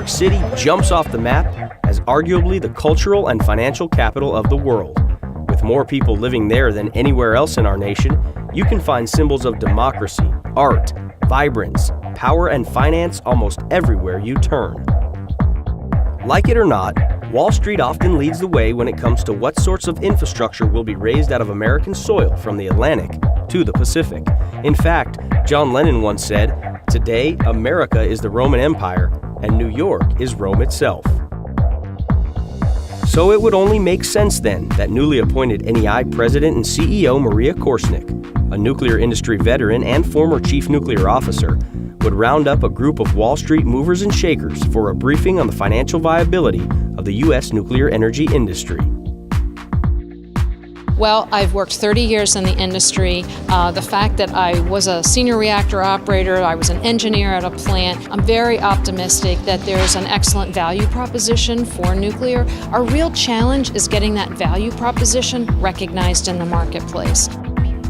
York City jumps off the map as arguably the cultural and financial capital of the world. With more people living there than anywhere else in our nation, you can find symbols of democracy, art, vibrance, power, and finance almost everywhere you turn. Like it or not, Wall Street often leads the way when it comes to what sorts of infrastructure will be raised out of American soil from the Atlantic to the Pacific. In fact, John Lennon once said, "Today, America is the Roman Empire, and New York is Rome itself." So it would only make sense then that newly appointed NEI President and CEO Maria Korsnick, a nuclear industry veteran and former chief nuclear officer, would round up a group of Wall Street movers and shakers for a briefing on the financial viability of the U.S. nuclear energy industry. Well, I've worked 30 years in the industry. The fact that I was a senior reactor operator, I was an engineer at a plant, I'm very optimistic that there's an excellent value proposition for nuclear. Our real challenge is getting that value proposition recognized in the marketplace.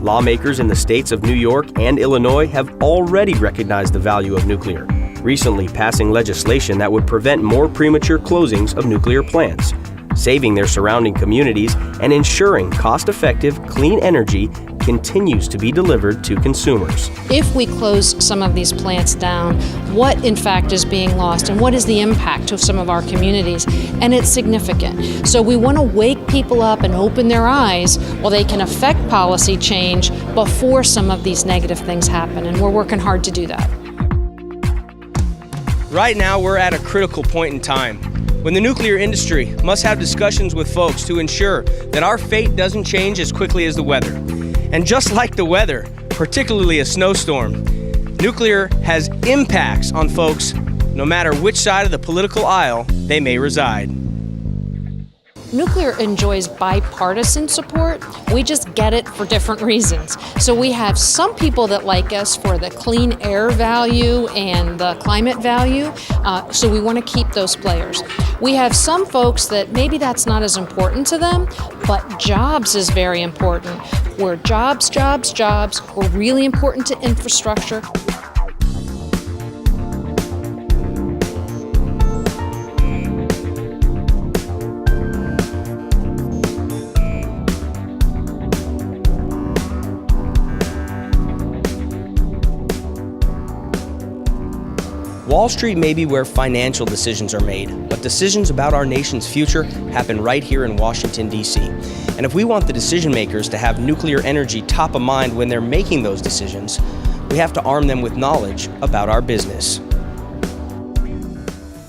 Lawmakers in the states of New York and Illinois have already recognized the value of nuclear, recently passing legislation that would prevent more premature closings of nuclear plants, saving their surrounding communities and ensuring cost-effective, clean energy continues to be delivered to consumers. If we close some of these plants down, what in fact is being lost and what is the impact of some of our communities? And it's significant. So we want to wake people up and open their eyes while they can affect policy change before some of these negative things happen, and we're working hard to do that. Right now, we're at a critical point in time when the nuclear industry must have discussions with folks to ensure that our fate doesn't change as quickly as the weather. And just like the weather, particularly a snowstorm, nuclear has impacts on folks no matter which side of the political aisle they may reside. Nuclear enjoys bipartisan support. We just get it for different reasons. So we have some people that like us for the clean air value and the climate value, so we want to keep those players. We have some folks that maybe that's not as important to them, but jobs is very important. We're jobs, we're really important to infrastructure. Wall Street may be where financial decisions are made, but decisions about our nation's future happen right here in Washington, DC. And if we want the decision makers to have nuclear energy top of mind when they're making those decisions, we have to arm them with knowledge about our business.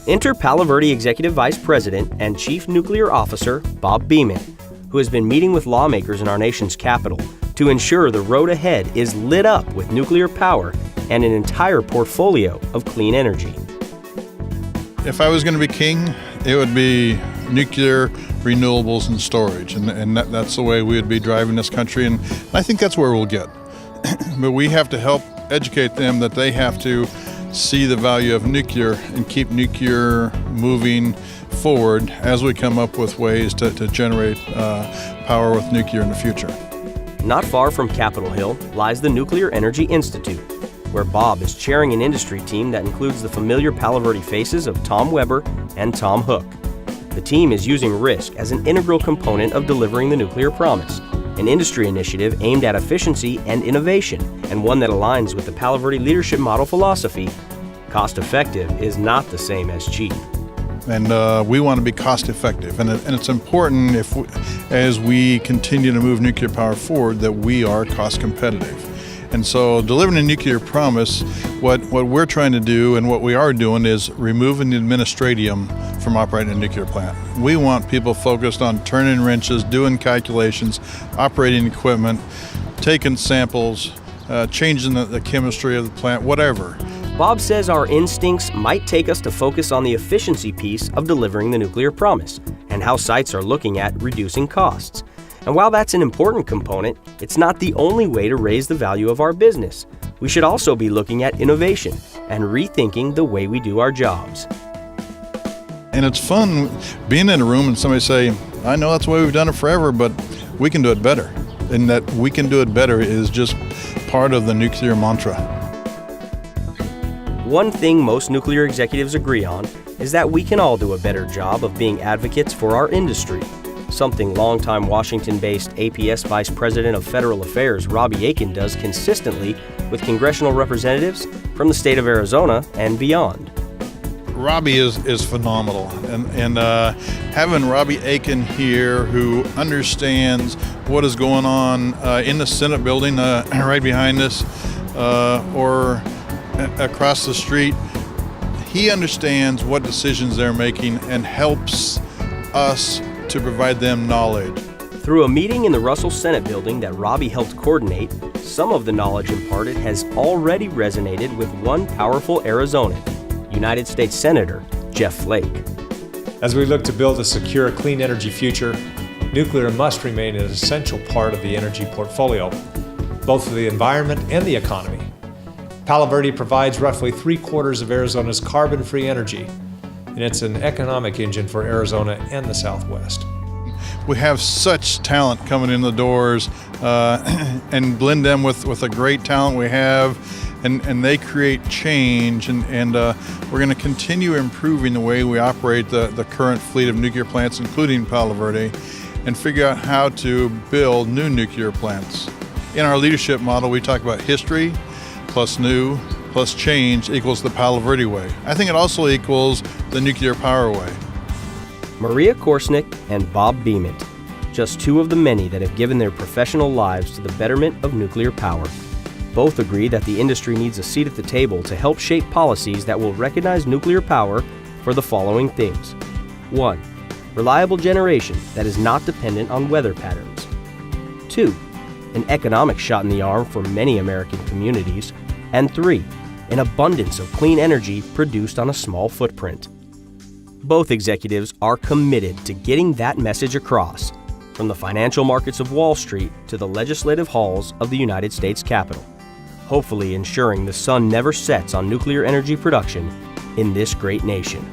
Enter Palo Verde Executive Vice President and Chief Nuclear Officer Bob Bement, who has been meeting with lawmakers in our nation's capital to ensure the road ahead is lit up with nuclear power and an entire portfolio of clean energy. If I was going to be king, it would be nuclear, renewables, and storage, and that's the way we would be driving this country, and I think that's where we'll get. But we have to help educate them that they have to see the value of nuclear and keep nuclear moving forward as we come up with ways to generate power with nuclear in the future. Not far from Capitol Hill lies the Nuclear Energy Institute, where Bob is chairing an industry team that includes the familiar Palo Verde faces of Tom Weber and Tom Hook. The team is using risk as an integral component of delivering the nuclear promise, an industry initiative aimed at efficiency and innovation, and one that aligns with the Palo Verde leadership model philosophy. Cost-effective is not the same as cheap. And we want to be cost-effective, and it's important as we continue to move nuclear power forward that we are cost-competitive. And so delivering a nuclear promise, what we're trying to do and what we are doing is removing the administratium from operating a nuclear plant. We want people focused on turning wrenches, doing calculations, operating equipment, taking samples, changing the chemistry of the plant, whatever. Bob says our instincts might take us to focus on the efficiency piece of delivering the nuclear promise and how sites are looking at reducing costs. And while that's an important component, it's not the only way to raise the value of our business. We should also be looking at innovation and rethinking the way we do our jobs. And it's fun being in a room and somebody say, I know that's the way we've done it forever, but we can do it better. And that we can do it better is just part of the nuclear mantra. One thing most nuclear executives agree on is that we can all do a better job of being advocates for our industry, something longtime Washington-based APS Vice President of Federal Affairs Robbie Aiken does consistently with congressional representatives from the state of Arizona and beyond. Robbie is phenomenal, and having Robbie Aiken here, who understands what is going on in the Senate building right behind us or across the street, he understands what decisions they're making and helps us to provide them knowledge. Through a meeting in the Russell Senate building that Robbie helped coordinate, some of the knowledge imparted has already resonated with one powerful Arizonan, United States Senator Jeff Flake. As we look to build a secure, clean energy future, nuclear must remain an essential part of the energy portfolio, both for the environment and the economy. Palo Verde provides roughly 3/4 of Arizona's carbon-free energy, and it's an economic engine for Arizona and the Southwest. We have such talent coming in the doors and blend them with the great talent we have, and they create change, and we're going to continue improving the way we operate the current fleet of nuclear plants, including Palo Verde, and figure out how to build new nuclear plants. In our leadership model, we talk about history plus new plus change equals the Palo Verde way. I think it also equals the nuclear power way. Maria Korsnick and Bob Bement, just two of the many that have given their professional lives to the betterment of nuclear power. Both agree that the industry needs a seat at the table to help shape policies that will recognize nuclear power for the following things. 1. Reliable generation that is not dependent on weather patterns. 2. An economic shot in the arm for many American communities. And 3. An abundance of clean energy produced on a small footprint. Both executives are committed to getting that message across, from the financial markets of Wall Street to the legislative halls of the United States Capitol, hopefully ensuring the sun never sets on nuclear energy production in this great nation.